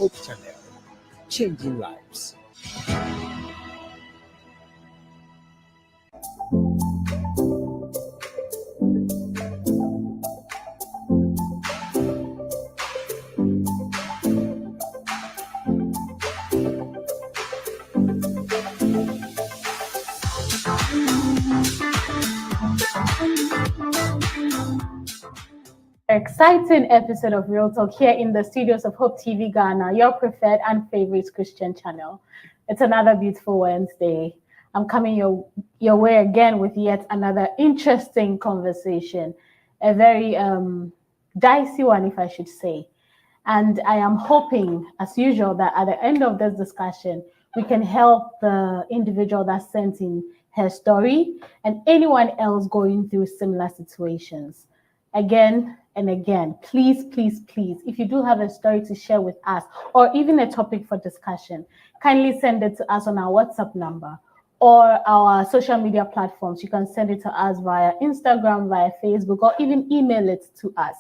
Hope Channel, changing lives. Exciting episode of Real Talk here in the studios of Hope TV Ghana, your preferred and favorite Christian channel. It's another beautiful Wednesday. I'm coming your way again with yet another interesting conversation, a very dicey one, if I should say. And I am hoping, as usual, that at the end of this discussion, we can help the individual that sent in her story and anyone else going through similar situations. Again and again, please, if you do have a story to share with us or even a topic for discussion, kindly send it to us on our WhatsApp number or our social media platforms. You can send it to us via Instagram, via Facebook, or even email it to us.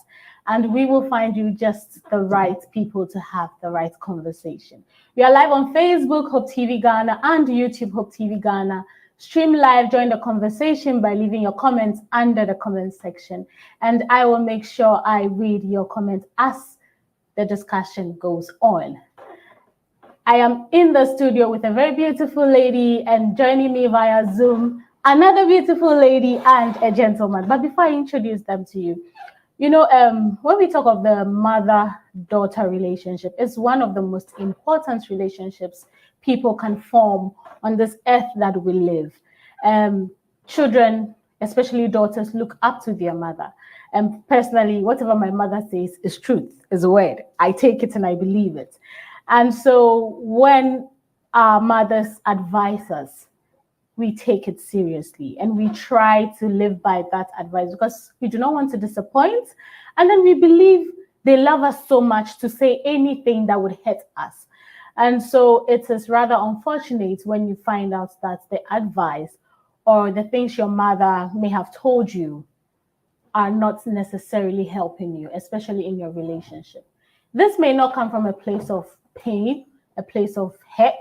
And we will find you just the right people to have the right conversation. We are live on Facebook, Hope TV Ghana, and YouTube, Hope TV Ghana. Stream live, join the conversation by leaving your comments under the comment section. And I will make sure I read your comments as the discussion goes on. I am in the studio with a very beautiful lady, and joining me via Zoom, another beautiful lady and a gentleman. But before I introduce them to you, you know, when we talk of the mother-daughter relationship, it's one of the most important relationships people can form on this earth that we live. children, especially daughters, look up to their mother. And personally, whatever my mother says is truth, is a word. I take it and I believe it. And so when our mothers advise us, we take it seriously and we try to live by that advice because we do not want to disappoint. And then we believe they love us so much to say anything that would hurt us. And so it is rather unfortunate when you find out that the advice or the things your mother may have told you are not necessarily helping you, especially in your relationship. This may not come from a place of pain, a place of hurt,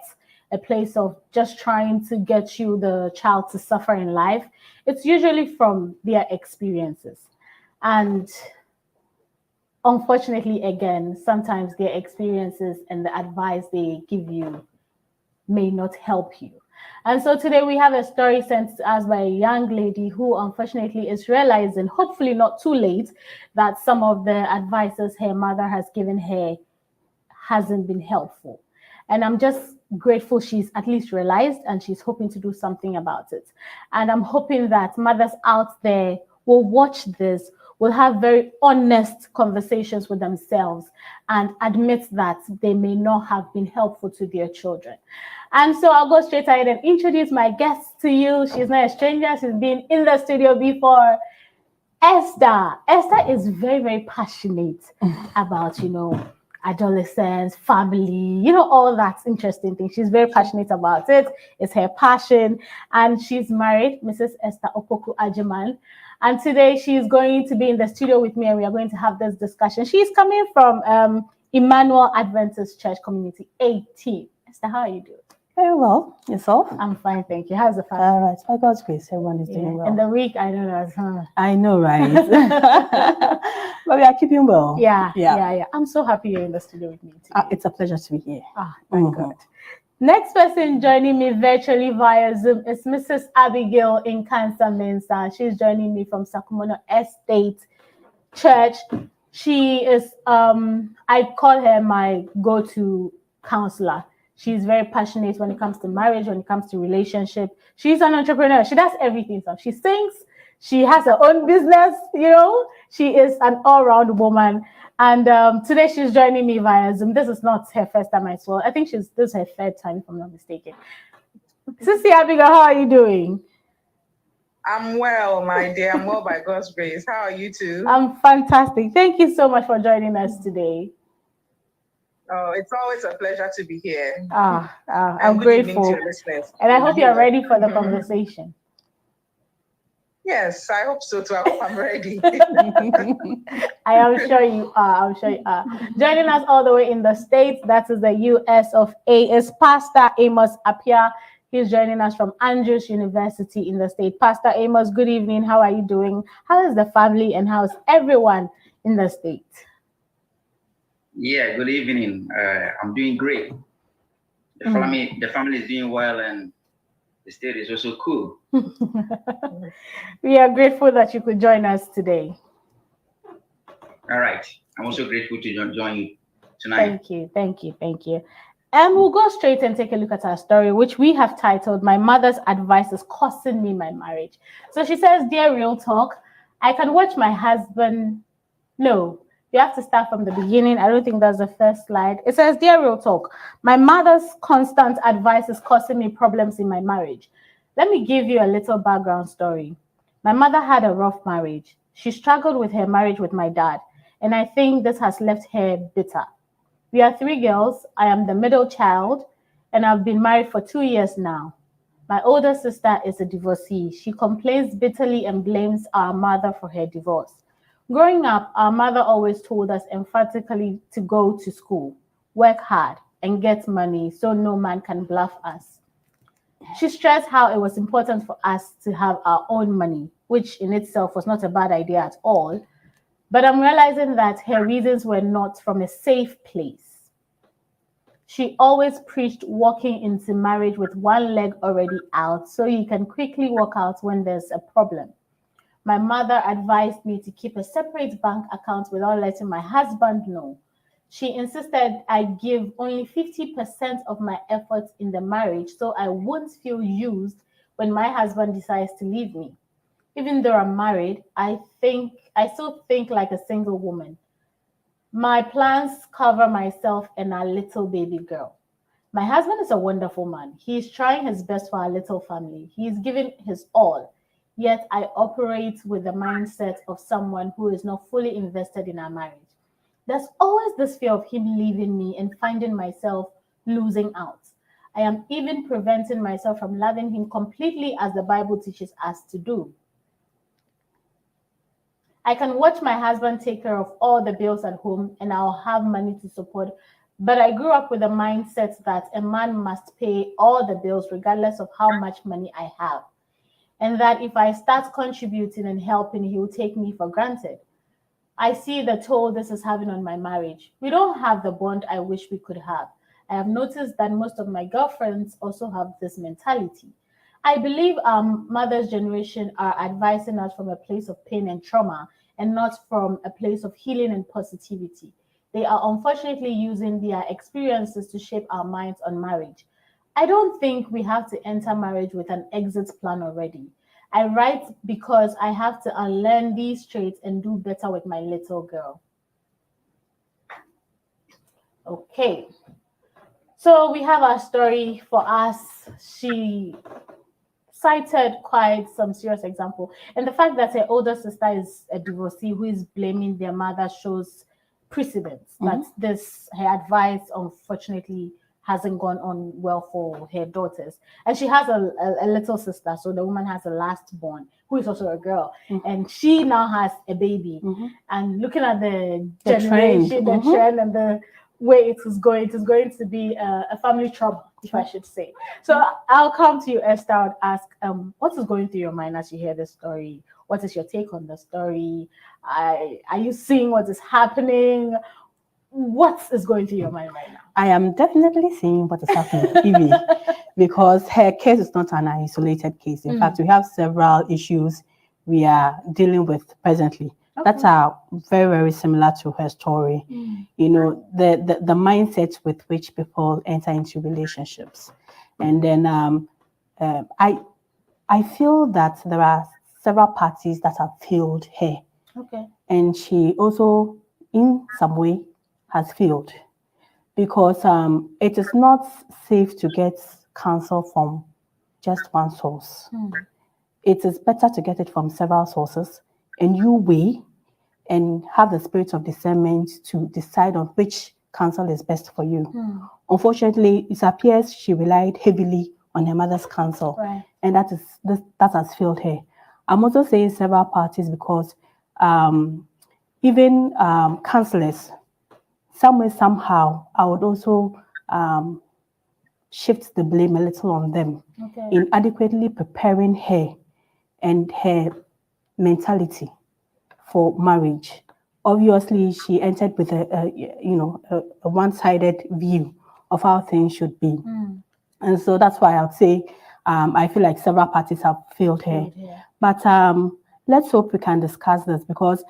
a place of just trying to get you, the child, to suffer in life. It's usually from their experiences. And unfortunately, again, sometimes their experiences and the advice they give you may not help you. And so today we have a story sent to us by a young lady who unfortunately is realizing, hopefully not too late, that some of the advices her mother has given her hasn't been helpful. And I'm just grateful she's at least realized and she's hoping to do something about it. And I'm hoping that mothers out there will watch this, will have very honest conversations with themselves and admit that they may not have been helpful to their children. And so I'll go straight ahead and introduce my guest to you. She's not a stranger. She's been in the studio before. Esther. Esther is very, very passionate about, adolescence, family, all that interesting things. She's very passionate about it. It's her passion. And she's married, Mrs. Esther Opoku Ajiman. And today she's going to be in the studio with me and we are going to have this discussion. She's coming from Emmanuel Adventist Church Community 18. Esther, how are you doing? Very well. Yourself? I'm fine, thank you. How's the family? All right. By God's grace, everyone is doing well. And the week, I don't know. I know, right? But we are keeping well. Yeah. I'm so happy you're in the studio with me today. It's a pleasure to be here. Thank God. Next person joining me virtually via Zoom is Mrs. Abigail in Cancer Mensa. She's joining me from Sakumono Estate Church. She is, I call her my go-to counselor. She's very passionate when it comes to marriage, when it comes to relationship. She's an entrepreneur. She does everything. So she sings. She has her own business, She is an all-round woman. And today she's joining me via Zoom. This is not her first time as well. I think this is her third time, if I'm not mistaken. Sissy Abigail, how are you doing? I'm well, my dear. I'm well by God's grace. How are you two? I'm fantastic. Thank you so much for joining us today. Oh, it's always a pleasure to be here. I'm grateful. And I hope you're ready for the conversation. Yes, I hope so too. I hope I'm ready. I am sure you are. Joining us all the way in the States, that is the US of A, is Pastor Amos Appiah. He's joining us from Andrews University in the state. Pastor Amos, good evening. How are you doing? How is the family and how's everyone in the state? Yeah, good evening. I'm doing great. The family is doing well, and the state is also cool. We are grateful that you could join us today. All right. I'm also grateful to join you tonight. Thank you. And we'll go straight and take a look at our story, which we have titled, My Mother's Advice is Costing Me My Marriage. So she says, Dear Real Talk, I can watch my husband. No. You have to start from the beginning. I don't think that's the first slide. It says, Dear Real Talk, my mother's constant advice is causing me problems in my marriage. Let me give you a little background story. My mother had a rough marriage. She struggled with her marriage with my dad, and I think this has left her bitter. We are 3 girls. I am the middle child, and I've been married for 2 years now. My older sister is a divorcee. She complains bitterly and blames our mother for her divorce. Growing up, our mother always told us emphatically to go to school, work hard, and get money so no man can bluff us. She stressed how it was important for us to have our own money, which in itself was not a bad idea at all. But I'm realizing that her reasons were not from a safe place. She always preached walking into marriage with one leg already out so you can quickly walk out when there's a problem. My mother advised me to keep a separate bank account without letting my husband know. She insisted I give only 50% of my efforts in the marriage so I won't feel used when my husband decides to leave me. Even though I'm married, I still think like a single woman. My plans cover myself and our little baby girl. My husband is a wonderful man. He's trying his best for our little family. He's giving his all. Yet I operate with the mindset of someone who is not fully invested in our marriage. There's always this fear of him leaving me and finding myself losing out. I am even preventing myself from loving him completely as the Bible teaches us to do. I can watch my husband take care of all the bills at home and I'll have money to support. But I grew up with a mindset that a man must pay all the bills regardless of how much money I have. And that if I start contributing and helping, he will take me for granted. I see the toll this is having on my marriage. We don't have the bond I wish we could have. I have noticed that most of my girlfriends also have this mentality. I believe our mother's generation are advising us from a place of pain and trauma and not from a place of healing and positivity. They are unfortunately using their experiences to shape our minds on marriage. I don't think we have to enter marriage with an exit plan already. I write because I have to unlearn these traits and do better with my little girl. Okay. So we have our story for us. She cited quite some serious example. And the fact that her older sister is a divorcee who is blaming their mother shows precedence that her advice unfortunately hasn't gone on well for her daughters. And she has a little sister, so the woman has a last born who is also a girl, and she now has a baby. And looking at the generation, the trend and the way it is going to be a family trouble, if I should say. So I'll come to you, Esther. I would ask, what is going through your mind as you hear this story? What is your take on the story? Are you seeing what is happening? What is going through your mind right now? I am definitely seeing what is happening, Evie, because her case is not an isolated case. In fact, we have several issues we are dealing with presently that are very, very similar to her story. You know, the mindset with which people enter into relationships. And then I feel that there are several parties that have failed her. Okay. And she also, in some way, has failed because it is not safe to get counsel from just one source. It is better to get it from several sources, and you weigh and have the spirit of discernment to decide on which counsel is best for you. Unfortunately, it appears she relied heavily on her mother's counsel, and that has failed her. I'm also saying several parties because even counselors, somehow, I would also shift the blame a little on them in adequately preparing her and her mentality for marriage. Obviously, she entered with a one-sided view of how things should be, and so that's why I would say I feel like several parties have failed her. But let's hope we can discuss this because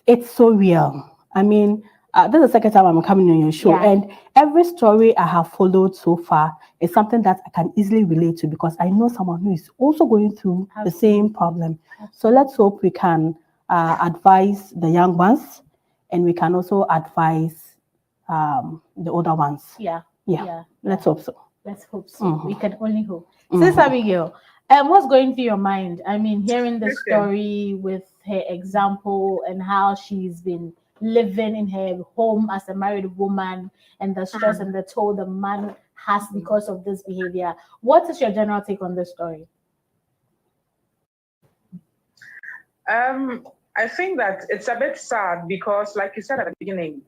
it's so real. I mean, this is the second time I'm coming on your show, and every story I have followed so far is something that I can easily relate to because I know someone who is also going through the same problem. So let's hope we can advise the young ones, and we can also advise the older ones. Let's hope so. Let's hope so. We can only hope. Sister Abigail, what's going through your mind? I mean, hearing the story with her example and how she's been living in her home as a married woman and the stress and the toll the man has because of this behavior. What is your general take on this story? I think that it's a bit sad because, like you said at the beginning,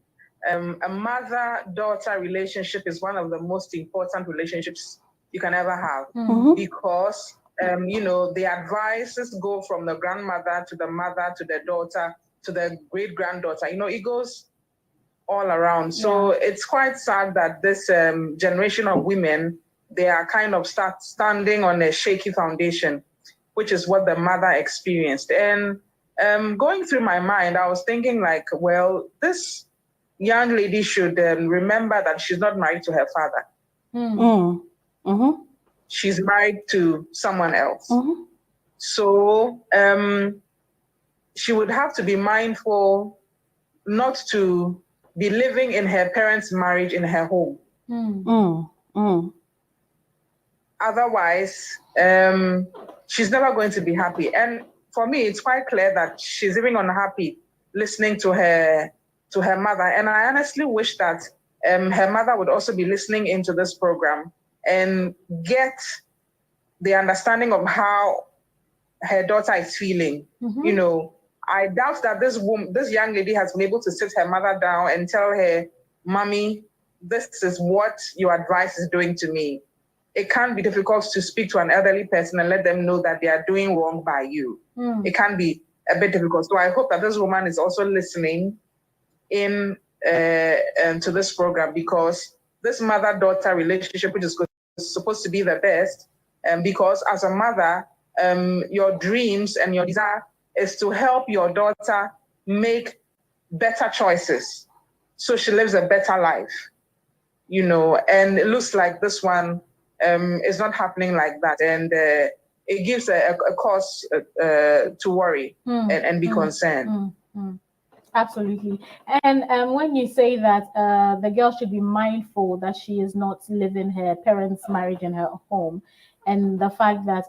a mother-daughter relationship is one of the most important relationships you can ever have because, the advices go from the grandmother to the mother to the daughter to the great-granddaughter. It goes all around. So it's quite sad that this generation of women, they are kind of standing on a shaky foundation, which is what the mother experienced. And going through my mind, I was thinking like, well, this young lady should remember that she's not married to her father. she's married to someone else. So she would have to be mindful not to be living in her parents' marriage in her home. Otherwise, she's never going to be happy. And for me, it's quite clear that she's even unhappy listening to her mother. And I honestly wish that her mother would also be listening into this program and get the understanding of how her daughter is feeling. You know, I doubt that this young lady has been able to sit her mother down and tell her, "Mommy, this is what your advice is doing to me." It can be difficult to speak to an elderly person and let them know that they are doing wrong by you. It can be a bit difficult. So I hope that this woman is also listening in to this program, because this mother-daughter relationship, which is supposed to be the best, because as a mother, your dreams and your desire is to help your daughter make better choices so she lives a better life, you know. And it looks like this one is not happening like that, and it gives a cause to worry and be concerned. Absolutely. And when you say that the girl should be mindful that she is not living her parents' marriage in her home, and the fact that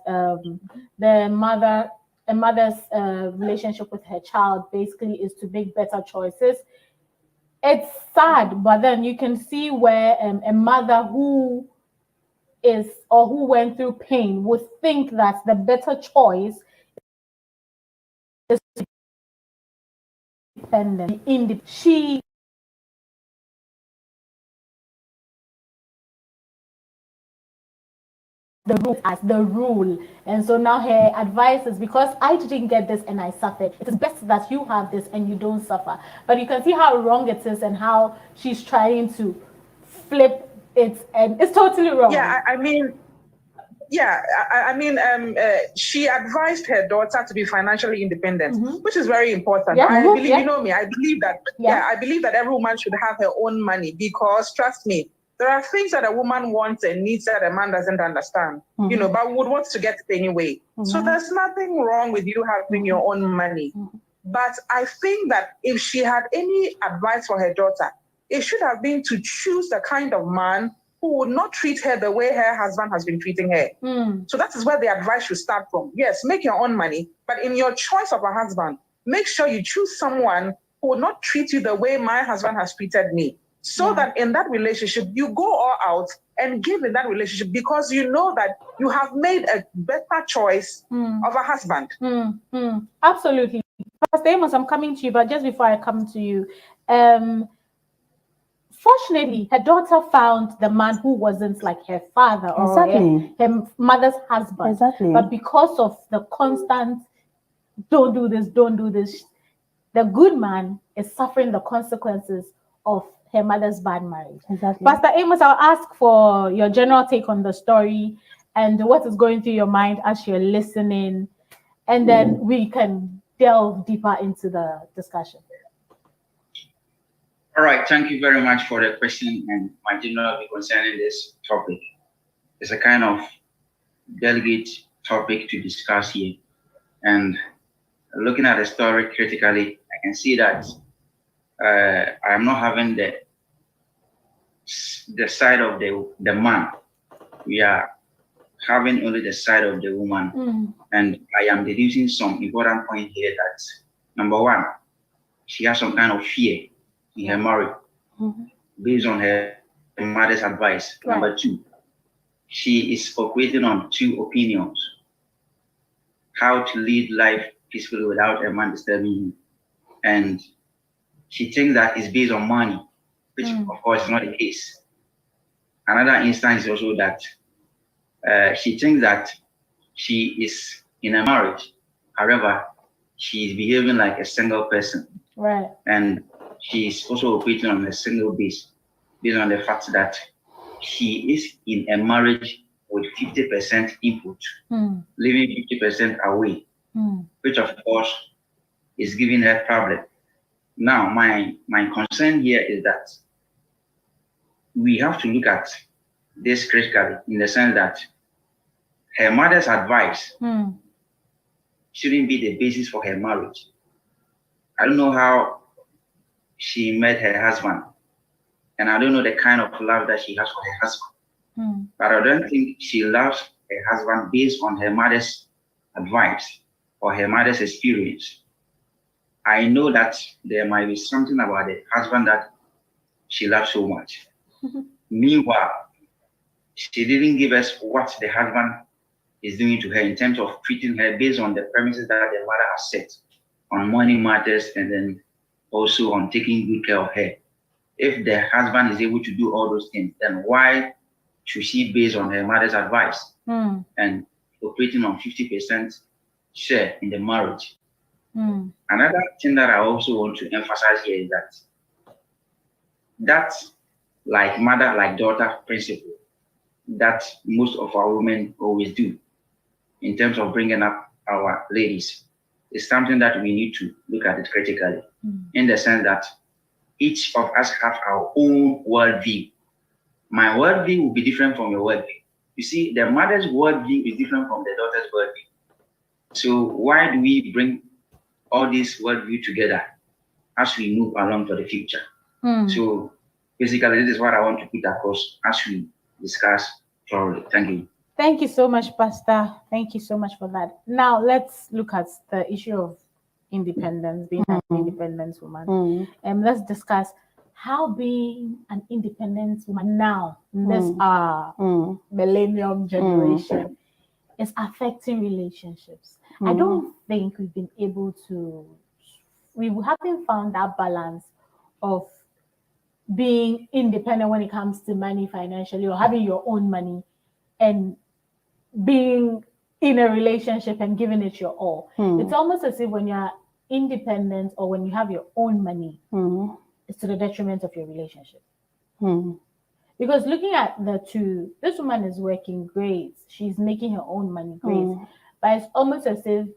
a mother's relationship with her child basically is to make better choices, it's sad, but then you can see where a mother who went through pain would think that the better choice is independent. She the rule as the rule, and so now her advice is, because I didn't get this and I suffered, it is best that you have this and you don't suffer. But you can see how wrong it is and how she's trying to flip it, and it's totally wrong. She advised her daughter to be financially independent, which is very important. I believe, you know me, I believe that. I believe that every woman should have her own money, because trust me, there are things that a woman wants and needs that a man doesn't understand, you know, but would want to get it anyway. So there's nothing wrong with you having your own money. But I think that if she had any advice for her daughter, it should have been to choose the kind of man who would not treat her the way her husband has been treating her. So that is where the advice should start from. Yes, make your own money, but in your choice of a husband, make sure you choose someone who will not treat you the way my husband has treated me. So that in that relationship, you go all out and give in that relationship, because you know that you have made a better choice of a husband. Absolutely. Pastor Amos, I'm coming to you, but just before I come to you, fortunately, her daughter found the man who wasn't like her father or her mother's husband. But because of the constant, don't do this, the good man is suffering the consequences of her mother's bad marriage. Pastor Amos, I'll ask for your general take on the story and what is going through your mind as you're listening, and then we can delve deeper into the discussion. All right, thank you very much for the question and my general view concerning this topic. It's a kind of delicate topic to discuss here. And looking at the story critically, I can see that I'm not having the side of the man. We are having only the side of the woman. And I am deducing some important point here that, number one, she has some kind of fear in her marriage based on her mother's advice. Number two, she is operating on two opinions: how to lead life peacefully without a man disturbing you. And she thinks that it's based on money, which of course is not the case. Another instance is also that she thinks that she is in a marriage, however, she is behaving like a single person. And she is also operating on a single base, based on the fact that she is in a marriage with 50% input, leaving 50% away, which of course is giving her problem. Now, my concern here is that we have to look at this critically, in the sense that her mother's advice shouldn't be the basis for her marriage. I don't know how she met her husband, and I don't know the kind of love that she has for her husband. But I don't think she loves her husband based on her mother's advice or her mother's experience. I know that there might be something about the husband that she loves so much. Meanwhile, she didn't give us what the husband is doing to her in terms of treating her based on the premises that the mother has set on money matters and then also on taking good care of her. If the husband is able to do all those things, then why should she base on her mother's advice and operating on 50% share in the marriage? Another thing that I also want to emphasize here is that like mother, like daughter principle that most of our women always do in terms of bringing up our ladies is something that we need to look at it critically in the sense that each of us have our own worldview. My worldview will be different from your worldview. You see, the mother's worldview is different from the daughter's worldview. So why do we bring all these worldview together as we move along to the future? So basically, this is what I want to put across as we discuss thoroughly. Thank you. Thank you so much, Pastor. Thank you so much for that. Now let's look at the issue of independence, being an independent woman. And let's discuss how being an independent woman now in this millennium generation is affecting relationships. I don't think we've been able to, we haven't found that balance of being independent when it comes to money financially or having your own money and being in a relationship and giving it your all. It's almost as if when you're independent or when you have your own money, it's to the detriment of your relationship. Because looking at the two, this woman is working great. She's making her own money great. But it's almost as if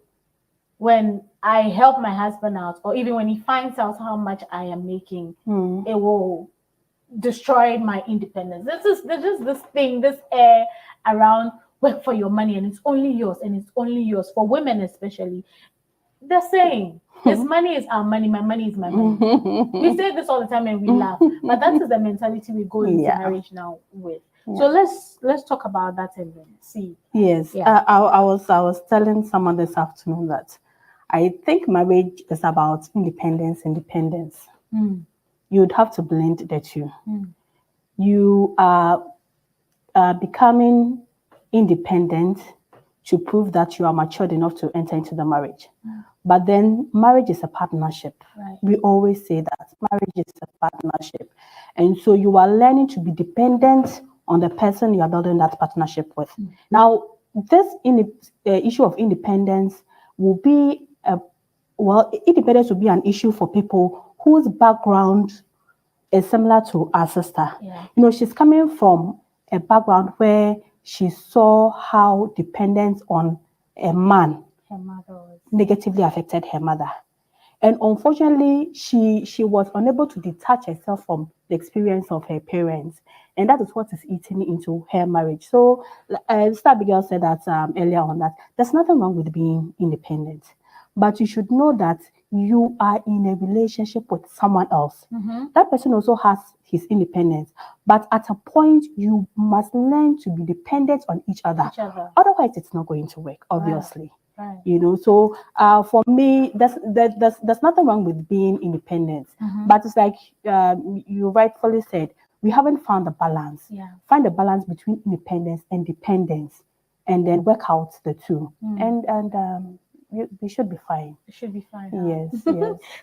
when I help my husband out, or even when he finds out how much I am making, it will destroy my independence. There's just this thing, this air around work for your money and it's only yours and it's only yours. For women especially, they're saying, his money is our money, my money is my money. We say this all the time and we laugh, but that is the mentality we go into marriage now with. So let's talk about that and then see. Yes, I was telling someone this afternoon that I think marriage is about independence. You'd have to blend the two. You are becoming independent to prove that you are matured enough to enter into the marriage. But then marriage is a partnership. We always say that marriage is a partnership. And so you are learning to be dependent on the person you are building that partnership with. Now, this issue of independence will be, independence will be an issue for people whose background is similar to our sister. You know, she's coming from a background where she saw how dependence on a man negatively affected her mother. And unfortunately, she was unable to detach herself from the experience of her parents. And that is what is eating into her marriage. So, Sister Abigail said that earlier on that there's nothing wrong with being independent. But you should know that you are in a relationship with someone else. That person also has his independence. But at a point, you must learn to be dependent on each other. Otherwise, it's not going to work, obviously. You know, so for me, there's nothing wrong with being independent. But it's like you rightfully said, we haven't found the balance. Find the balance between independence and dependence, and then work out the two. And we should be fine. It should be fine. Yes.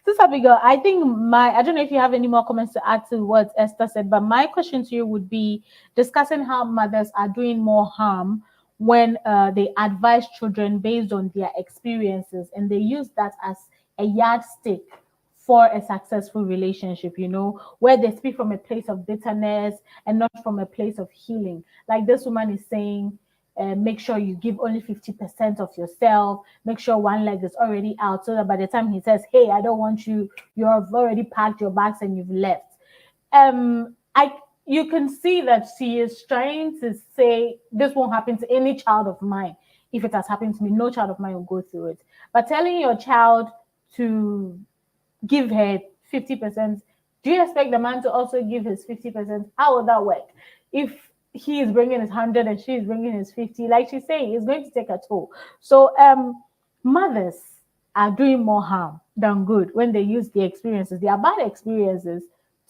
Sister Abigail, I think I don't know if you have any more comments to add to what Esther said, but my question to you would be discussing how mothers are doing more harm when they advise children based on their experiences and they use that as a yardstick for a successful relationship, you know, where they speak from a place of bitterness and not from a place of healing. Like this woman is saying, make sure you give only 50% of yourself, make sure one leg is already out so that by the time he says, hey, I don't want you, you've already packed your bags and you've left. you can see that she is trying to say, this won't happen to any child of mine. If it has happened to me, no child of mine will go through it. But telling your child to give her 50%, do you expect the man to also give his 50%? How will that work? If he is bringing his 100 and she is bringing his 50, like she's saying, it's going to take a toll. So mothers are doing more harm than good when they use the experiences, their bad experiences,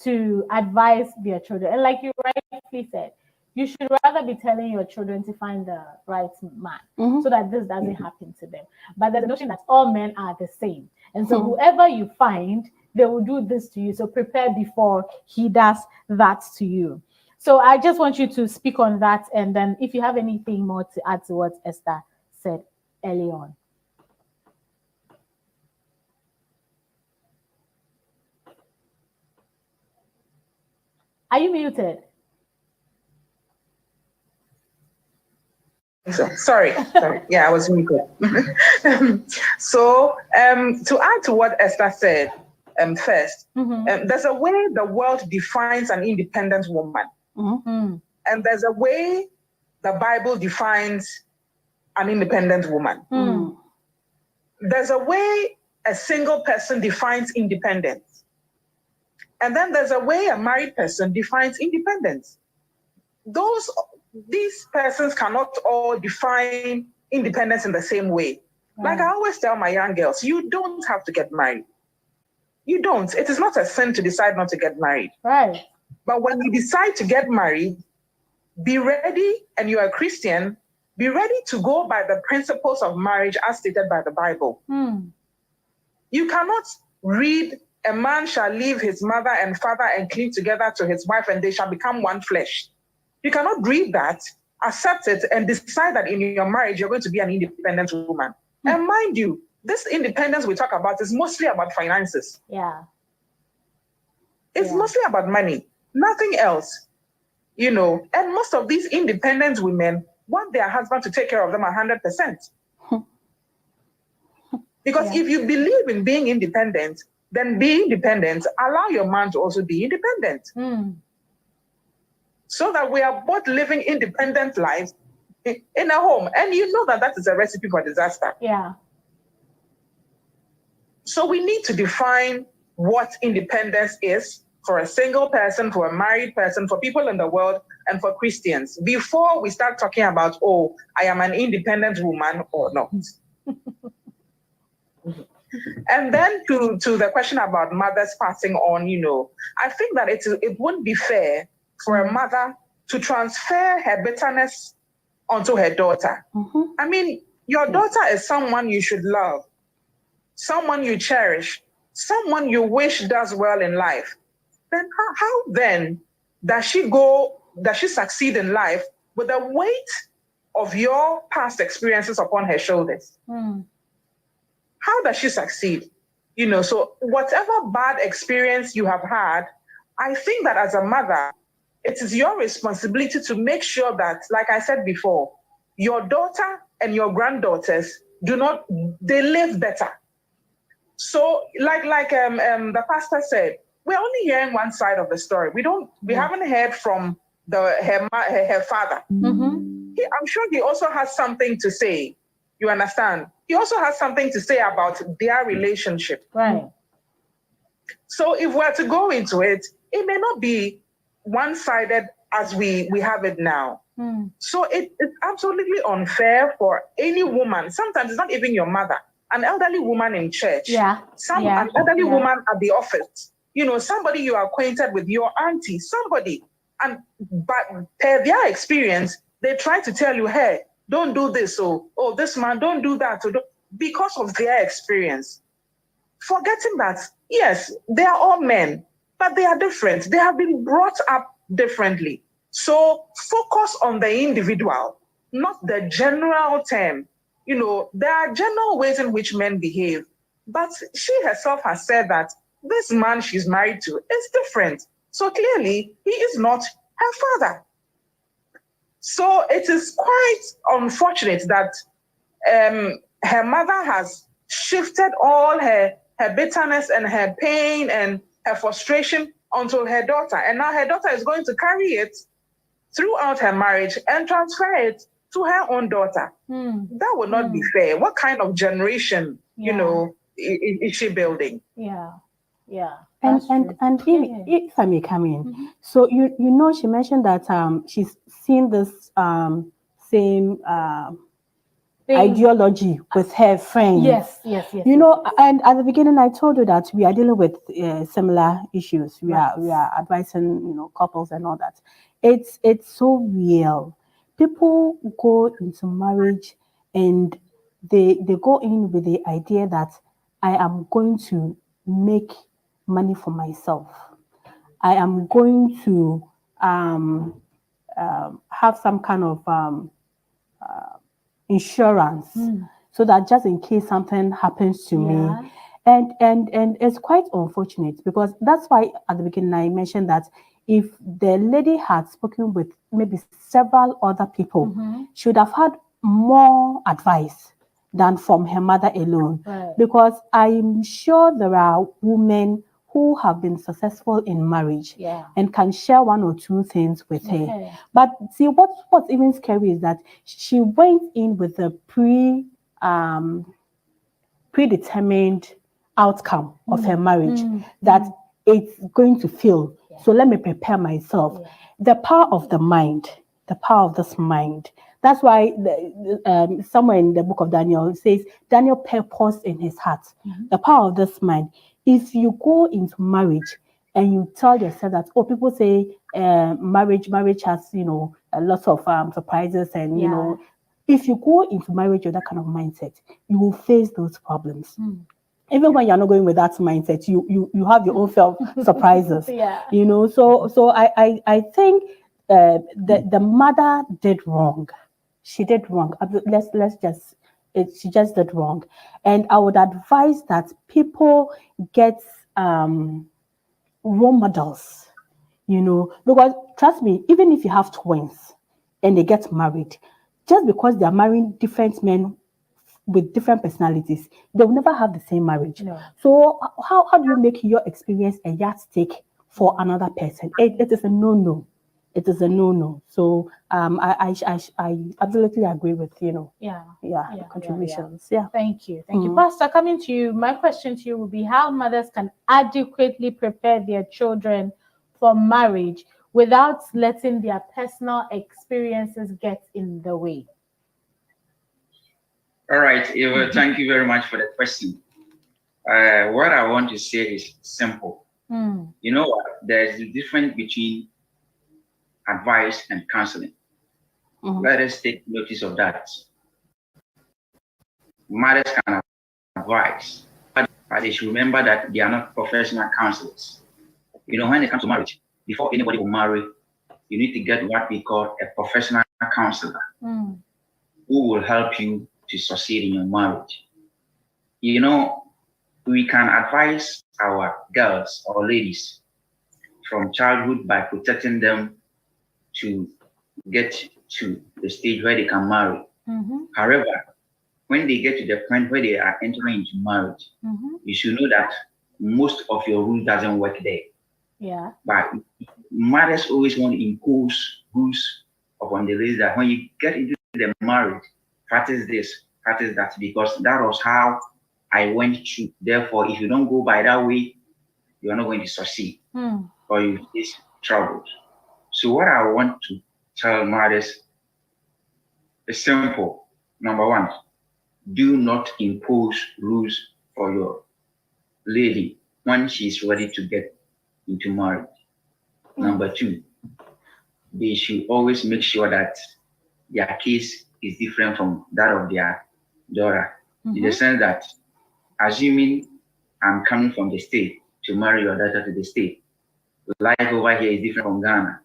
to advise their children. And like you rightly said, you should rather be telling your children to find the right man so that this doesn't happen to them. But there's a notion that all men are the same. And so whoever you find, they will do this to you. So prepare before he does that to you. So I just want you to speak on that. And then if you have anything more to add to what Esther said early on. Are you muted? Sorry. Yeah, I was muted. So to add to what Esther said, first, there's a way the world defines an independent woman. And there's a way the Bible defines an independent woman. There's a way a single person defines independence. And then there's a way a married person defines independence. These persons cannot all define independence in the same way. Like I always tell my young girls, you don't have to get married. You don't. It is not a sin to decide not to get married. Right. But when you decide to get married, be ready, and you're a Christian, be ready to go by the principles of marriage as stated by the Bible. You cannot read, a man shall leave his mother and father and cleave together to his wife, and they shall become one flesh. You cannot read that, accept it, and decide that in your marriage you're going to be an independent woman. And mind you, this independence we talk about is mostly about finances. Yeah. It's mostly about money, nothing else. You know, and most of these independent women want their husband to take care of them 100%. Because if you believe in being independent, then be independent, allow your man to also be independent. So that we are both living independent lives in a home. And you know that is a recipe for disaster. Yeah. So we need to define what independence is for a single person, for a married person, for people in the world, and for Christians, before we start talking about, oh, I am an independent woman or not. And then to the question about mothers passing on, you know, I think that it wouldn't be fair for a mother to transfer her bitterness onto her daughter. I mean, your daughter is someone you should love, someone you cherish, someone you wish does well in life. Then how then does she succeed in life with the weight of your past experiences upon her shoulders? How does she succeed? You know, so whatever bad experience you have had, I think that as a mother, it is your responsibility to make sure that, like I said before, your daughter and your granddaughters they live better. So like the pastor said, we're only hearing one side of the story. We haven't heard from her father. I'm sure he also has something to say. You understand? He also has something to say about their relationship. Right. So if we're to go into it, it may not be one-sided as we have it now. So it's absolutely unfair for any woman. Sometimes it's not even your mother, an elderly woman in church, an elderly woman at the office, you know, somebody you are acquainted with, your auntie, somebody, but per their experience, they try to tell you, hey, don't do this, oh, this man, don't do that, because of their experience. Forgetting that, yes, they are all men, but they are different. They have been brought up differently. So focus on the individual, not the general term. You know, there are general ways in which men behave, but she herself has said that this man she's married to is different. So clearly, he is not her father. So it is quite unfortunate that her mother has shifted all her bitterness and her pain and her frustration until her daughter. And now her daughter is going to carry it throughout her marriage and transfer it to her own daughter. That would not be fair. What kind of generation, is she building? Yeah. And if I may come in, so she mentioned that she's seen this same ideology with her friends. Yes. And at the beginning I told you that we are dealing with similar issues. We are advising couples and all that. It's so real. People go into marriage and they go in with the idea that I am going to make money for myself. I am going to have some kind of insurance so that just in case something happens to me. And it's quite unfortunate, because that's why at the beginning I mentioned that if the lady had spoken with maybe several other people, she would have had more advice than from her mother alone. Because I'm sure there are women who have been successful in marriage and can share one or two things with her. But see, what's even scary is that she went in with a predetermined outcome of her marriage, that it's going to fail. So let me prepare myself. The power of the mind, the power of this mind. That's why somewhere in the book of Daniel, it says, Daniel purposed in his heart. The power of this mind. If you go into marriage and you tell yourself that, people say marriage has, a lot of surprises and, if you go into marriage with that kind of mindset, you will face those problems. Even when you're not going with that mindset, you have your own surprises. So I think the mother did wrong. She did wrong. She just did wrong. And I would advise that people get role models, because trust me, even if you have twins and they get married, just because they are marrying different men with different personalities, they will never have the same marriage. So how do you make your experience a yardstick for another person? It is a no-no. It is a no-no. So I absolutely agree with contributions. Thank you. Pastor, coming to you, my question to you would be how mothers can adequately prepare their children for marriage without letting their personal experiences get in the way. All right, Eva, thank you very much for the question. What I want to say is simple. You know what? There's a difference between advice and counseling. Let us take notice of that. Mothers can advise, but they should remember that they are not professional counselors. When it comes to marriage, before anybody will marry, you need to get what we call a professional counselor who will help you to succeed in your marriage. We can advise our girls or ladies from childhood by protecting them to get to the stage where they can marry. However, when they get to the point where they are entering into marriage, you should know that most of your rules doesn't work there. But mothers always want to impose rules upon the ladies that when you get into the marriage, practice this, practice that, because that was how I went through. Therefore, if you don't go by that way, you are not going to succeed or you face troubles. So what I want to tell mothers is simple. Number one, do not impose rules for your lady when she's ready to get into marriage. Number two, they should always make sure that their case is different from that of their daughter, in the sense that, assuming I'm coming from the state to marry your daughter to the state, life over here is different from Ghana.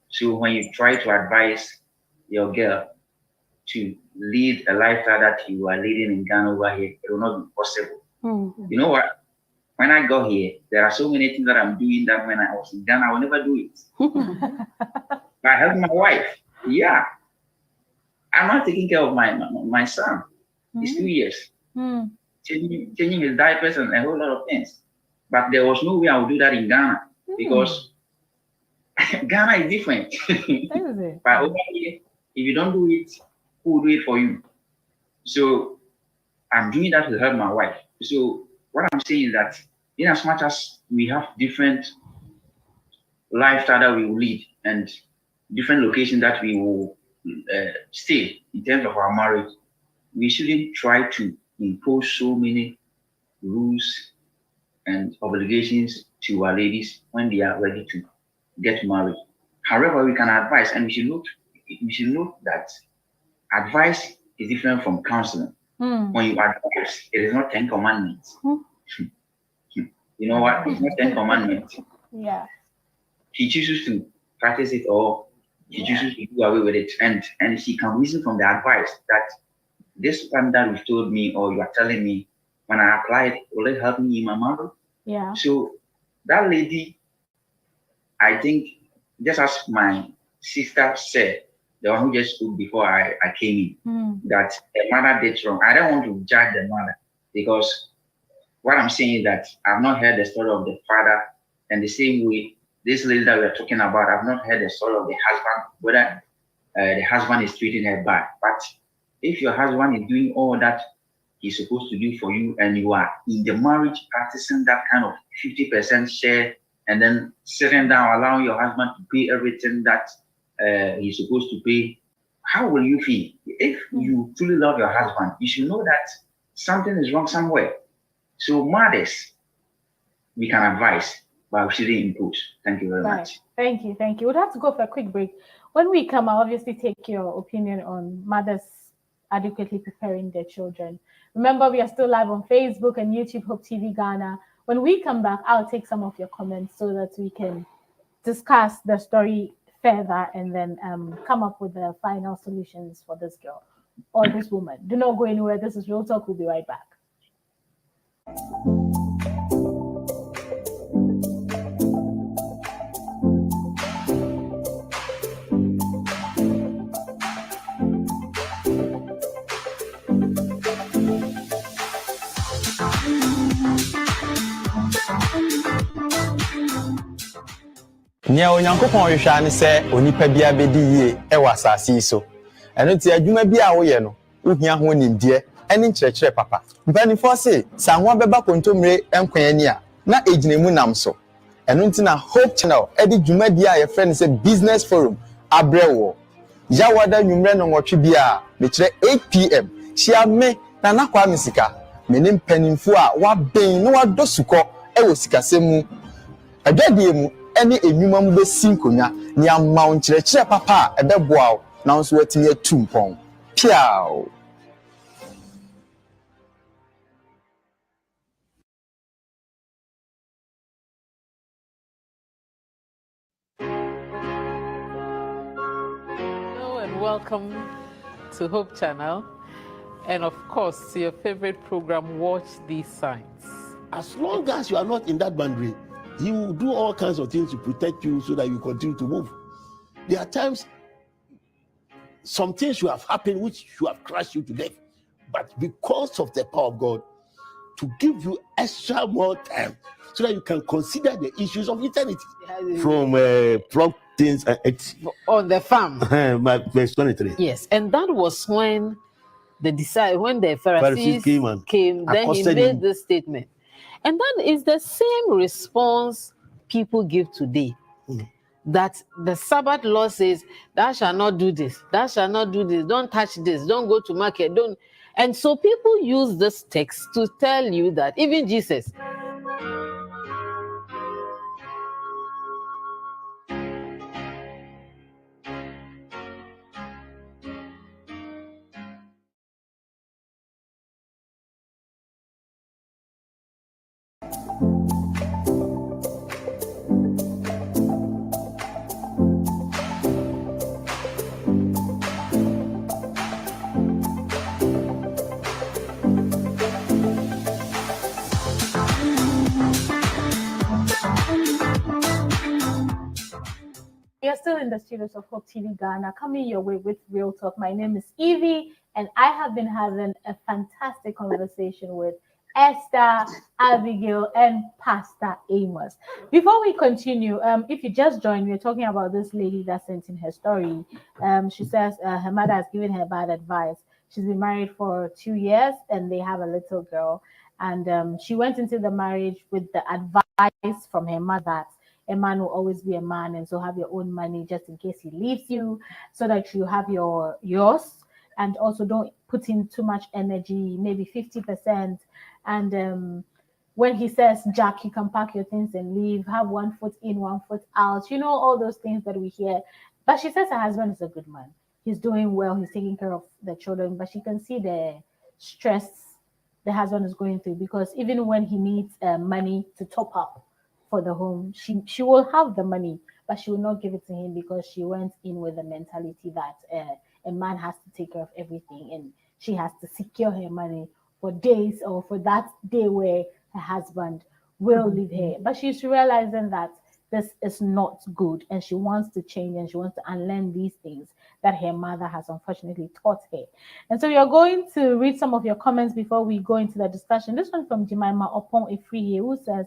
So when you try to advise your girl to lead a lifestyle that you are leading in Ghana over here, it will not be possible. You know what? When I got here, there are so many things that I'm doing that when I was in Ghana, I will never do it. I help my wife. Yeah. I'm not taking care of my son. He's 2 years. Changing his diapers and a whole lot of things. But there was no way I would do that in Ghana. because Ghana is different. But over here, if you don't do it, who will do it for you? So I'm doing that to help my wife. So what I'm saying is that in as much as we have different lifestyle that we will lead and different locations that we will stay in terms of our marriage, we shouldn't try to impose so many rules and obligations to our ladies when they are ready to get married. However, we can advise, and we should note that advice is different from counseling. When you advise, it is not 10 commandments. You know what? It's not 10 commandments. Yeah. He chooses to practice it or he chooses to do away with it. And she can reason from the advice that this one that you've told me or you are telling me, when I apply it, will it help me in my marriage? Yeah. So that lady, I think, just as my sister said, the one who just spoke before I came in, that the mother did wrong. I don't want to judge the mother because what I'm saying is that I've not heard the story of the father, and the same way this lady that we're talking about, I've not heard the story of the husband, whether the husband is treating her bad. But if your husband is doing all that he's supposed to do for you, and you are in the marriage practicing that kind of 50% share, and then sitting down, allowing your husband to pay everything that he's supposed to pay, how will you feel? If you truly love your husband, you should know that something is wrong somewhere. So mothers, we can advise, but we shouldn't impose. Thank you very much. Thank you. We'll have to go for a quick break. When we come, I'll obviously take your opinion on mothers adequately preparing their children. Remember, we are still live on Facebook and YouTube, Hope TV Ghana. When we come back, I'll take some of your comments so that we can discuss the story further and then come up with the final solutions for this girl or this woman. Do not go anywhere. This is Real Talk. We'll be right back. Nya onyankopon hwehwa ne se onipa bia bedi yie e wasase so eno ti adwuma bia wo ye no ohia ho nimdie ene nkyerɛkyerɛ papa mpanifo se sanwa beba kontomre enkwan ani a na eginemu nam so eno nti na Hope Channel edi dwuma dia ye frɛ ne se Business Forum abrewo ya wada nwumre no nwotwe bia me kyerɛ 8 pm hia me na nakwa mesika me ne mpanifo a waben no wadosukɔ e wo sikasɛmu adwadie mu any enwuma mu besi nkonya ni amaw nkyerɛkyerɛ papa a ɛbɛboa na nso watimi atumpɔn piao. Hello and welcome to Hope Channel, and of course to your favorite program, Watch These Signs. As long as you are not in that boundary, he will do all kinds of things to protect you so that you continue to move. There are times some things should have happened which should have crushed you to death, but because of the power of God, to give you extra more time so that you can consider the issues of eternity. From things on the farm. Verse 23. Yes, and that was when the Pharisees came, then he made this statement. And that is the same response people give today. That the Sabbath law says, thou shalt not do this, thou shalt not do this, don't touch this, don't go to market, don't. And so people use this text to tell you that even Jesus. We are still in the studios of Hope TV Ghana, coming your way with Real Talk. My name is Evie, and I have been having a fantastic conversation with Esther, Abigail, and Pastor Amos. Before we continue, if you just joined, we're talking about this lady that sent in her story. She says her mother has given her bad advice. She's been married for 2 years and they have a little girl. And she went into the marriage with the advice from her mother that a man will always be a man, and so have your own money just in case he leaves you, so that you have yours, and also don't put in too much energy, maybe 50%. And when he says, Jack, you can pack your things and leave, have 1 foot in, 1 foot out, you know, all those things that we hear. But she says her husband is a good man. He's doing well. He's taking care of the children, but she can see the stress the husband is going through, because even when he needs money to top up for the home, she will have the money, but she will not give it to him, because she went in with the mentality that a man has to take care of everything, and she has to secure her money for days or for that day where her husband will leave her. But she's realizing that this is not good, and she wants to change, and she wants to unlearn these things that her mother has unfortunately taught her. And so we are going to read some of your comments before we go into the discussion. This one from Jemima Opon Ifriye, who says,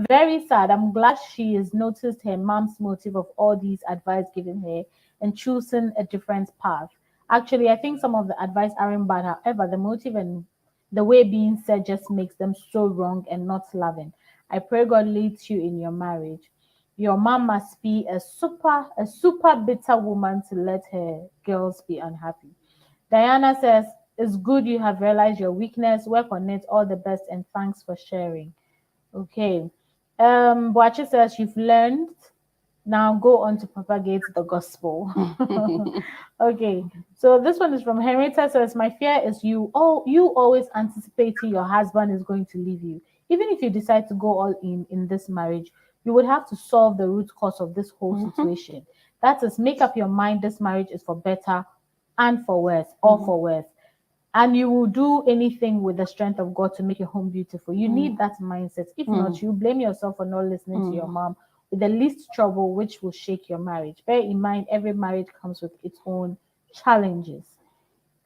very sad. I'm glad she has noticed her mom's motive of all these advice given her and choosing a different path. Actually, I think some of the advice aren't bad. However, the motive and the way being said just makes them so wrong and not loving. I pray God leads you in your marriage. Your mom must be a super bitter woman to let her girls be unhappy. Diana says, it's good you have realized your weakness. Work on it. All the best, and thanks for sharing. Okay. Boachi says, you've learned. Now go on to propagate the gospel. Okay. So this one is from Henrietta. Says, my fear is you always anticipating your husband is going to leave you. Even if you decide to go all in this marriage, you would have to solve the root cause of this whole situation. That is, make up your mind this marriage is for better and for worse, or for worse. And you will do anything with the strength of God to make your home beautiful. You need that mindset. If not, you blame yourself for not listening to your mom with the least trouble, which will shake your marriage. Bear in mind, every marriage comes with its own challenges.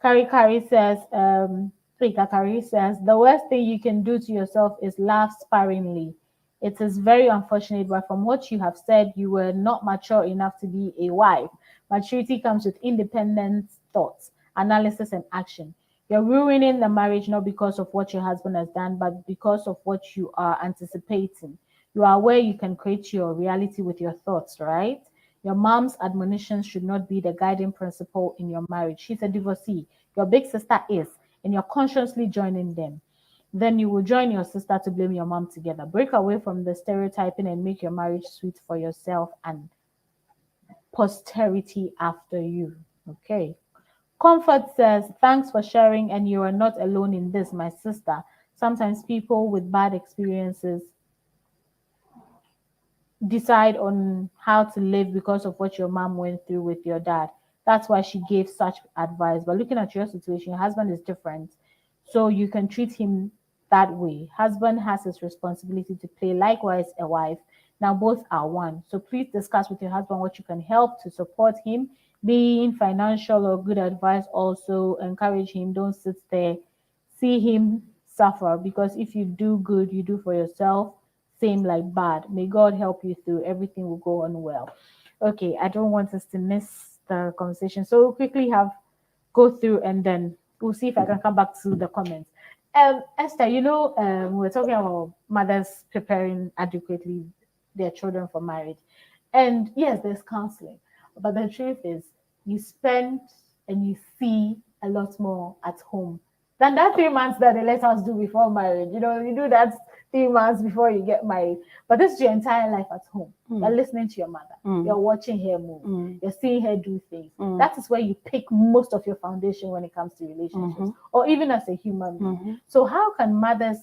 Kari says, the worst thing you can do to yourself is laugh sparingly. It is very unfortunate, but from what you have said, you were not mature enough to be a wife. Maturity comes with independent thoughts, analysis, and action. You're ruining the marriage not because of what your husband has done, but because of what you are anticipating. You are aware you can create your reality with your thoughts, right? Your mom's admonitions should not be the guiding principle in your marriage. She's a divorcee. Your big sister is, and you're consciously joining them. Then you will join your sister to blame your mom together. Break away from the stereotyping and make your marriage sweet for yourself and posterity after you. Okay. Comfort says, thanks for sharing, and you are not alone in this, my sister. Sometimes people with bad experiences decide on how to live because of what your mom went through with your dad. That's why she gave such advice. But looking at your situation, your husband is different, so you can treat him that way. Husband has his responsibility to play, likewise a wife. Now both are one. So please discuss with your husband what you can help to support him, being financial or good advice. Also encourage him. Don't sit there, see him suffer, because if you do good, you do for yourself. Same like bad. May God help you through. Everything will go on well. Okay, I don't want us to miss the conversation, so we'll quickly go through, and then we'll see if I can come back to the comments. Esther, we're talking about mothers preparing adequately their children for marriage. And yes, there's counseling. But the truth is, you spend and you see a lot more at home than that 3 months that they let us do before marriage. You do that 3 months before you get married. But this is your entire life at home. You're listening to your mother. You're watching her move. You're seeing her do things. That is where you pick most of your foundation when it comes to relationships, or even as a human being. So how can mothers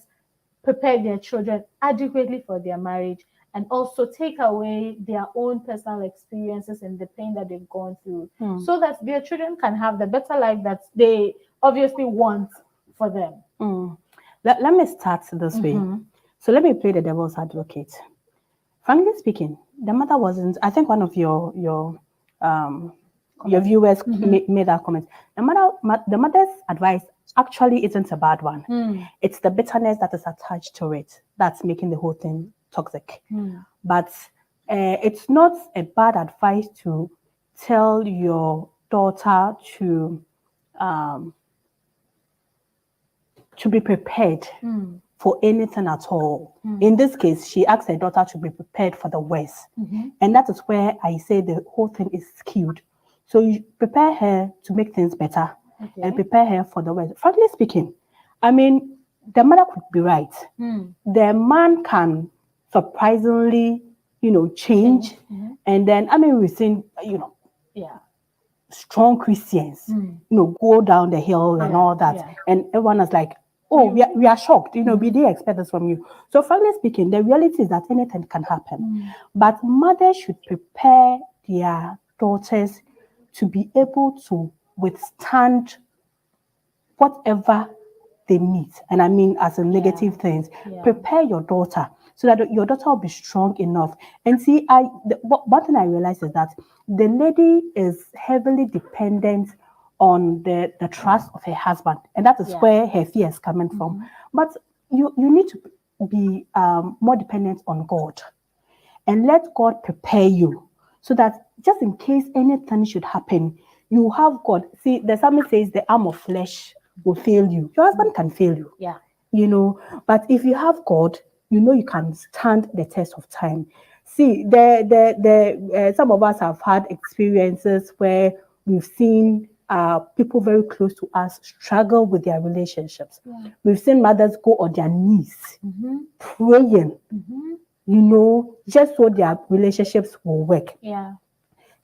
prepare their children adequately for their marriage, and also take away their own personal experiences and the pain that they've gone through, so that their children can have the better life that they obviously want for them? Let me start this way. So let me play the devil's advocate. Frankly speaking, the mother wasn't, I think one of your viewers made that comment. The mother's advice actually isn't a bad one. It's the bitterness that is attached to it that's making the whole thing toxic. But it's not a bad advice to tell your daughter to be prepared for anything at all. In this case, she asked her daughter to be prepared for the worst. And that is where I say the whole thing is skewed. So you prepare her to make things better and prepare her for the worst. Frankly speaking, I mean, the mother could be right. The man can surprisingly, change. And then, I mean, we've seen, strong Christians, go down the hill and all that. And everyone is like, oh, we are shocked. We didn't expect this from you. So frankly speaking, the reality is that anything can happen. But mothers should prepare their daughters to be able to withstand whatever they meet. And I mean, as a negative things, prepare your daughter so that your daughter will be strong enough. And see, one thing I realized is that the lady is heavily dependent on the trust of her husband. And that is where her fear is coming from. But you need to be more dependent on God and let God prepare you so that just in case anything should happen, you have God. See, the psalmist says the arm of flesh will fail you. Your husband can fail you. But if you have God, you can stand the test of time. See, some of us have had experiences where we've seen people very close to us struggle with their relationships. We've seen mothers go on their knees praying, just so their relationships will work.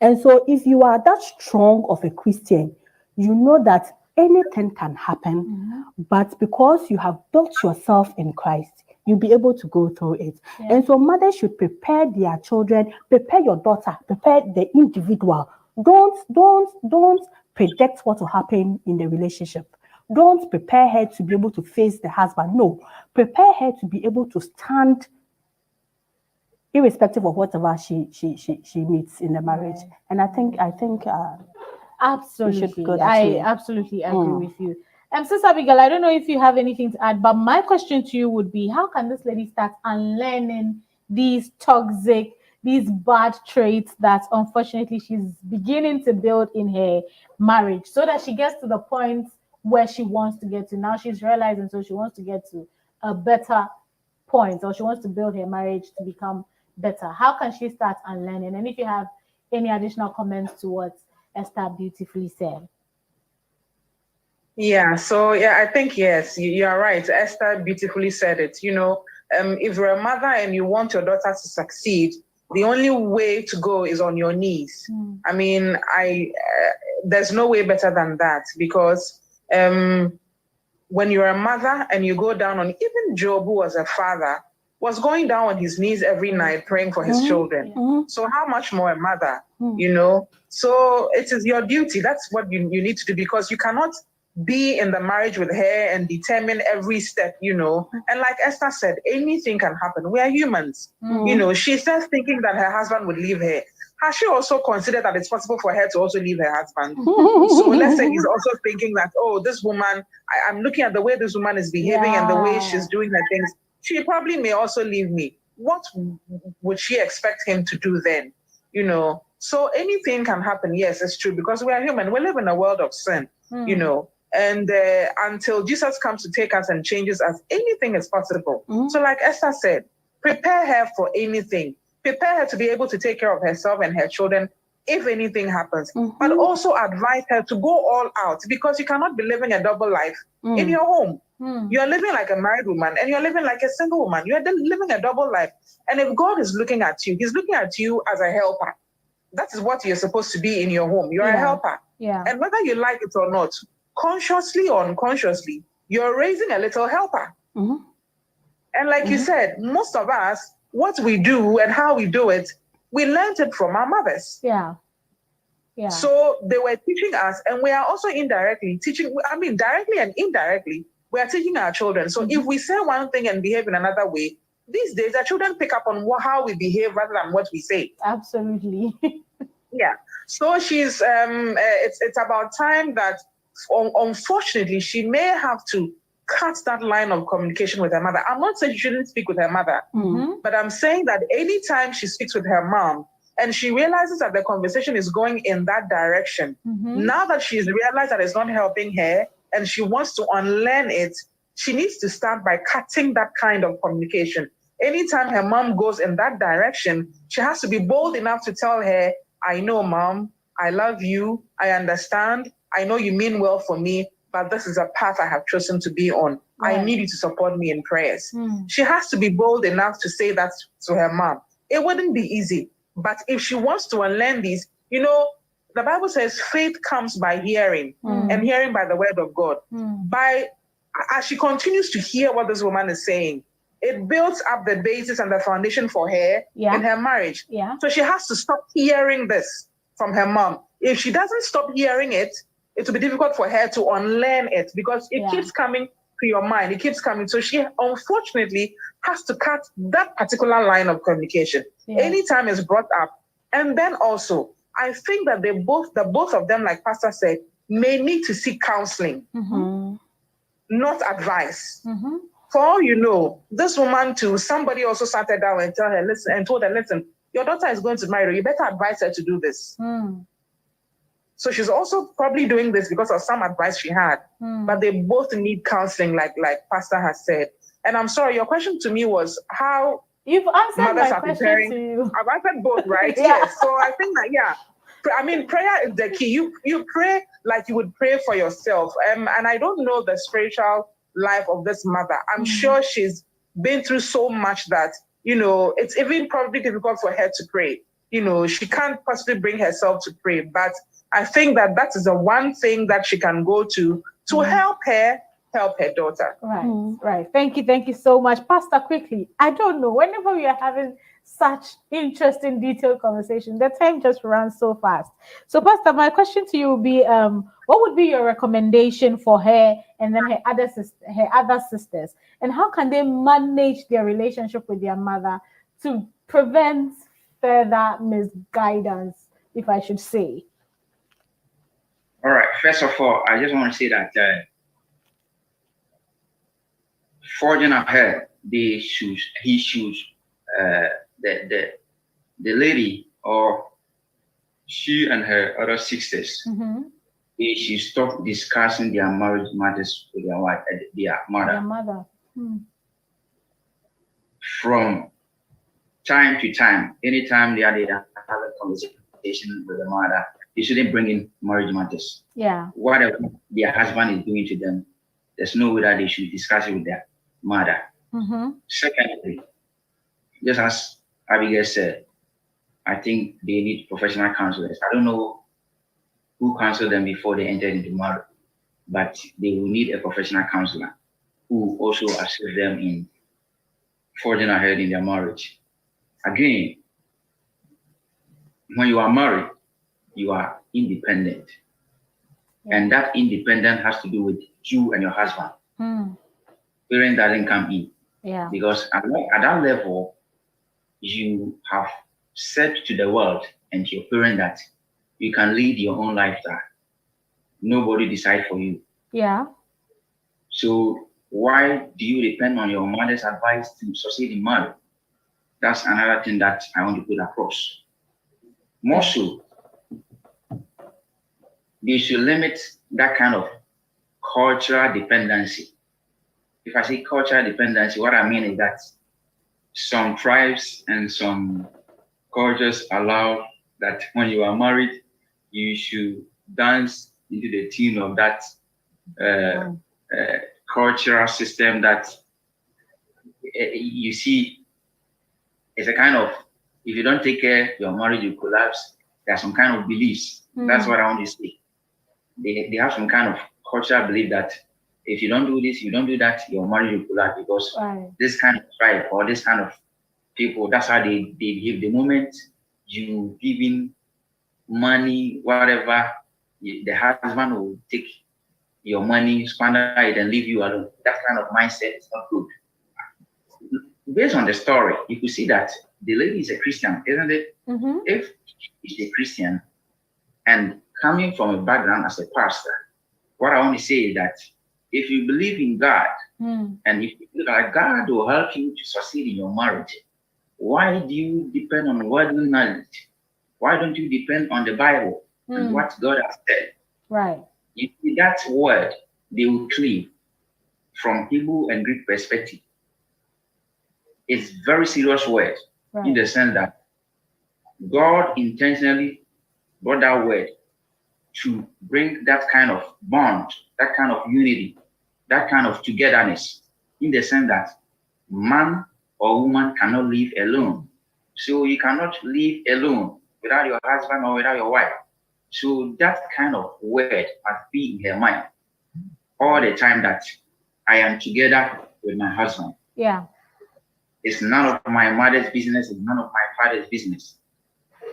And so if you are that strong of a Christian, you know that anything can happen, but because you have built yourself in Christ, you'll be able to go through it. And so mothers should prepare their children, prepare your daughter, prepare the individual. Don't predict what will happen in the relationship. Don't prepare her to be able to face the husband. No, prepare her to be able to stand irrespective of whatever she meets in the marriage. And I think absolutely, I absolutely agree with you. Sister Abigail, I don't know if you have anything to add, but my question to you would be, how can this lady start unlearning these toxic, these bad traits that unfortunately she's beginning to build in her marriage so that she gets to the point where she wants to get to? Now she's realizing, so she wants to get to a better point, or she wants to build her marriage to become better. How can she start unlearning? And if you have any additional comments to what Esther beautifully said. I think yes, you are right. Esther beautifully said it. If you're a mother and you want your daughter to succeed, the only way to go is on your knees. I mean, there's no way better than that, because when you're a mother and you go down on, even Job, who was a father, was going down on his knees every night praying for his children. So how much more a mother, So it is your duty. That's what you need to do, because you cannot be in the marriage with her and determine every step, And like Esther said, anything can happen. We are humans. She's just thinking that her husband would leave her. Has she also considered that it's possible for her to also leave her husband? So let's say he's also thinking that, this woman, I'm looking at the way this woman is behaving and the way she's doing her things. She probably may also leave me. What would she expect him to do then? So anything can happen. Yes, it's true, because we are human. We live in a world of sin, and until Jesus comes to take us and changes us, anything is possible. So like Esther said, prepare her for anything. Prepare her to be able to take care of herself and her children if anything happens. But also advise her to go all out, because you cannot be living a double life in your home. You're living like a married woman and you're living like a single woman. You're living a double life. And if God is looking at you, he's looking at you as a helper. That is what you're supposed to be in your home. You're a helper. And whether you like it or not, consciously or unconsciously, you're raising a little helper. And like you said, most of us, what we do and how we do it, we learned it from our mothers. So they were teaching us, and we are also indirectly teaching, directly and indirectly, we are teaching our children. So if we say one thing and behave in another way, these days our children pick up on how we behave rather than what we say. Absolutely. So she's, it's about time that unfortunately, she may have to cut that line of communication with her mother. I'm not saying she shouldn't speak with her mother, but I'm saying that anytime she speaks with her mom and she realizes that the conversation is going in that direction, now that she's realized that it's not helping her and she wants to unlearn it, she needs to start by cutting that kind of communication. Anytime her mom goes in that direction, she has to be bold enough to tell her, I know, Mom, I love you, I understand, I know you mean well for me, but this is a path I have chosen to be on. Right. I need you to support me in prayers. She has to be bold enough to say that to her mom. It wouldn't be easy, but if she wants to unlearn these, you know, the Bible says faith comes by hearing, and hearing by the word of God. As she continues to hear what this woman is saying, it builds up the basis and the foundation for her in her marriage. So she has to stop hearing this from her mom. If she doesn't stop hearing it, it will be difficult for her to unlearn it because it keeps coming to your mind. It keeps coming. So she unfortunately has to cut that particular line of communication anytime it's brought up. And then also, I think that the both of them, like Pastor said, may need to seek counseling, not advice. For all you know, this woman too, somebody also sat her down and told her, listen, your daughter is going to marry, you better advise her to do this. So she's also probably doing this because of some advice she had. But they both need counseling, like Pastor has said. And I'm sorry, your question to me was how you've answered mothers my are question preparing. To you. I've answered both, right? Yes. So I think that I mean, prayer is the key. You pray like you would pray for yourself. And I don't know the spiritual life of this mother. I'm sure she's been through so much that, you know, it's even probably difficult for her to pray. You know, she can't possibly bring herself to pray. But I think that is the one thing that she can go to help her daughter. Right. Thank you so much. Pastor, quickly, I don't know, whenever we are having such interesting, detailed conversation, the time just runs so fast. So, Pastor, my question to you would be, what would be your recommendation for her and then her other sisters? And how can they manage their relationship with their mother to prevent further misguidance, if I should say? All right. First of all, I just want to say that forging ahead, he should, the lady or she and her other sisters, they should stop discussing their marriage matters with their mother. From time to time, anytime they are having a conversation with the mother, they shouldn't bring in marriage matters. Whatever their husband is doing to them, there's no way that they should discuss it with their mother. Secondly, just as Abigail said, I think they need professional counselors. I don't know who counseled them before they entered into marriage, but they will need a professional counselor who also assist them in forging ahead in their marriage. Again, when you are married, you are independent. And that independence has to do with you and your husband. Parents doesn't come in. Because at that level, you have said to the world and to your parent that you can lead your own lifestyle. Nobody decide for you. So why do you depend on your mother's advice to succeed in marriage? That's another thing that I want to put across. More so, they should limit that kind of cultural dependency. If I say cultural dependency, what I mean is that some tribes and some cultures allow that when you are married, you should dance into the tune of that cultural system that you see. It's a kind of, if you don't take care, your marriage will collapse. There are some kind of beliefs. That's what I want to say. They have some kind of cultural belief that if you don't do this, you don't do that, your marriage will collapse, because this kind of tribe or this kind of people, that's how they behave. The moment you give in money, whatever, the husband will take your money, squander it, and leave you alone. That kind of mindset is not good. Based on the story, you could see that the lady is a Christian, isn't it? If she's a Christian and coming from a background as a pastor, what I want to say is that if you believe in God and if you feel like God will help you to succeed in your marriage, why do you depend on worldly knowledge? Why don't you depend on the Bible and what God has said? Right. You see, that word they will cleave from Hebrew and Greek perspective. It's very serious word in the sense that God intentionally brought that word to bring that kind of bond, that kind of unity, that kind of togetherness, in the sense that man or woman cannot live alone. So you cannot live alone without your husband or without your wife. So that kind of word must be in her mind all the time, that I am together with my husband. Yeah. It's none of my mother's business, it's none of my father's business.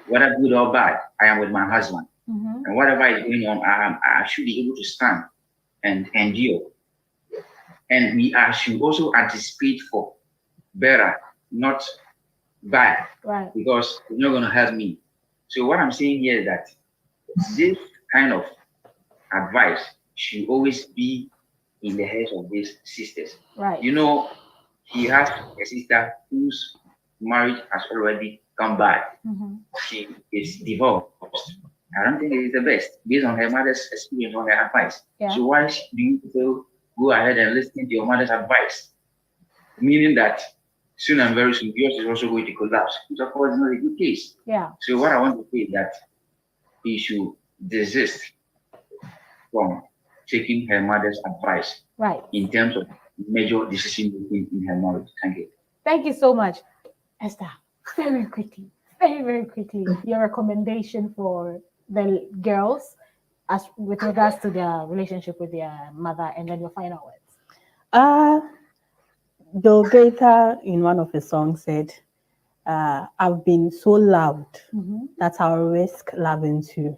Whether good or bad, I am with my husband. And whatever is going on, I should be able to stand and endure. And we should also anticipate for better, not bad, because it's not going to help me. So what I'm saying here is that this kind of advice should always be in the heads of these sisters. Right. You know, he has a sister whose marriage has already come back. She is divorced. I don't think it's the best based on her mother's experience or her advice. Yeah. So why do you still go ahead and listen to your mother's advice? Meaning that soon and very soon yours is also going to collapse, which of course is not a good case. Yeah. So what I want to say is that he should desist from taking her mother's advice in terms of major decision making in her marriage. Thank you. Thank you so much. Esther, very quickly, your recommendation for the girls as with regards to their relationship with their mother, and then your final words. Bill Gaither in one of his songs said, I've been so loved that I'll risk loving too.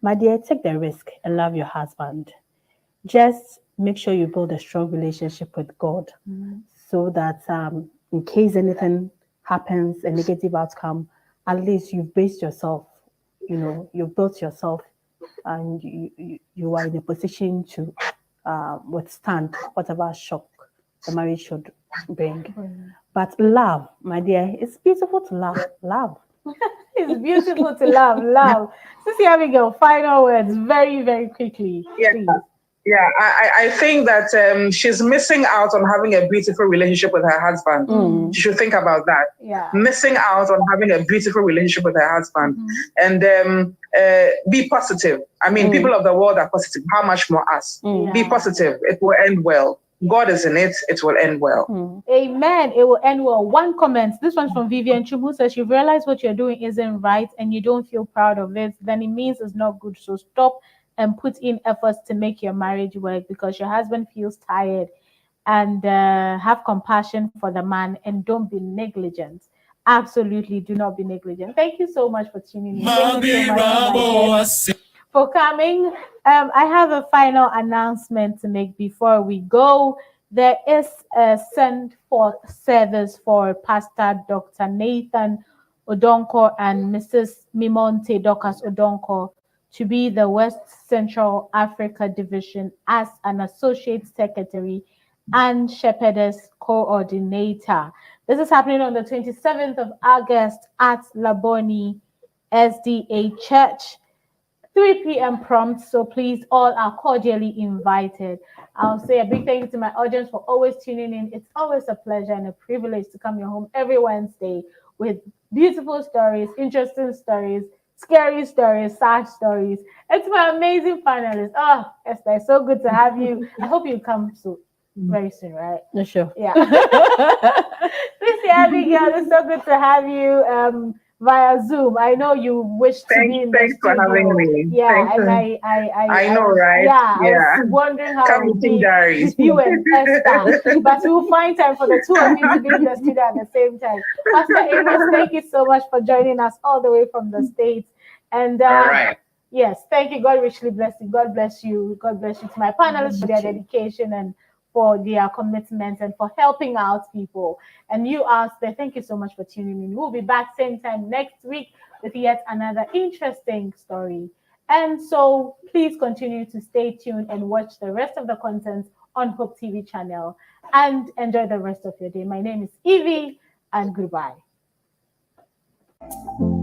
My dear, take the risk and love your husband. Just make sure you build a strong relationship with God so that in case anything happens, a negative outcome, at least you've based yourself, you've built yourself, and you are in a position to withstand whatever shock the marriage should bring. But love, my dear, it's beautiful to love. It's beautiful to love. Sissy Abigail, final words, very, very quickly. Please. Yeah, I think that she's missing out on having a beautiful relationship with her husband. She should think about that. Yeah. Missing out on having a beautiful relationship with her husband. And be positive. I mean, people of the world are positive. How much more us? Be positive. It will end well. God is in it. It will end well. Amen. It will end well. One comment. This one's from Vivian Chumu, says, you realize what you're doing isn't right and you don't feel proud of it, then it means it's not good. So stop and put in efforts to make your marriage work, because your husband feels tired. And have compassion for the man and don't be negligent. Absolutely do not be negligent. Thank you so much for tuning in. Thank you so much for coming. I have a final announcement to make before we go. There is a send forth service for Pastor Dr. Nathan Odonko and Mrs. Mimonte Dorcas Odonko to be the West Central Africa Division as an Associate Secretary and Shepherdess Coordinator. This is happening on the 27th of August at Laboni SDA Church, 3 p.m. prompt. So please, all are cordially invited. I'll say a big thank you to my audience for always tuning in. It's always a pleasure and a privilege to come your home every Wednesday with beautiful stories, interesting stories, scary stories, sad stories. It's my amazing finalists. Oh, Esther, it's so good to have you. I hope you come soon. Very soon, right? Sure. Yeah. Lucy Abigail, it's so good to have you via Zoom. I know you wish to be in the Thanks for having me. Yeah, thanks. And I know, right? Yeah, I was wondering how it would be with you and Esther. But we'll find time for the two of you to be in the studio at the same time. Pastor Amos, thank you so much for joining us all the way from the States. And all right. Yes, thank you. God richly bless you. God bless you. God bless you to my panelists for their dedication and for their commitment and for helping out people. And you out there, thank you so much for tuning in. We'll be back same time next week with yet another interesting story And so please continue to stay tuned and watch the rest of the content on Hope TV channel and enjoy the rest of your day. My name is Evie, and goodbye.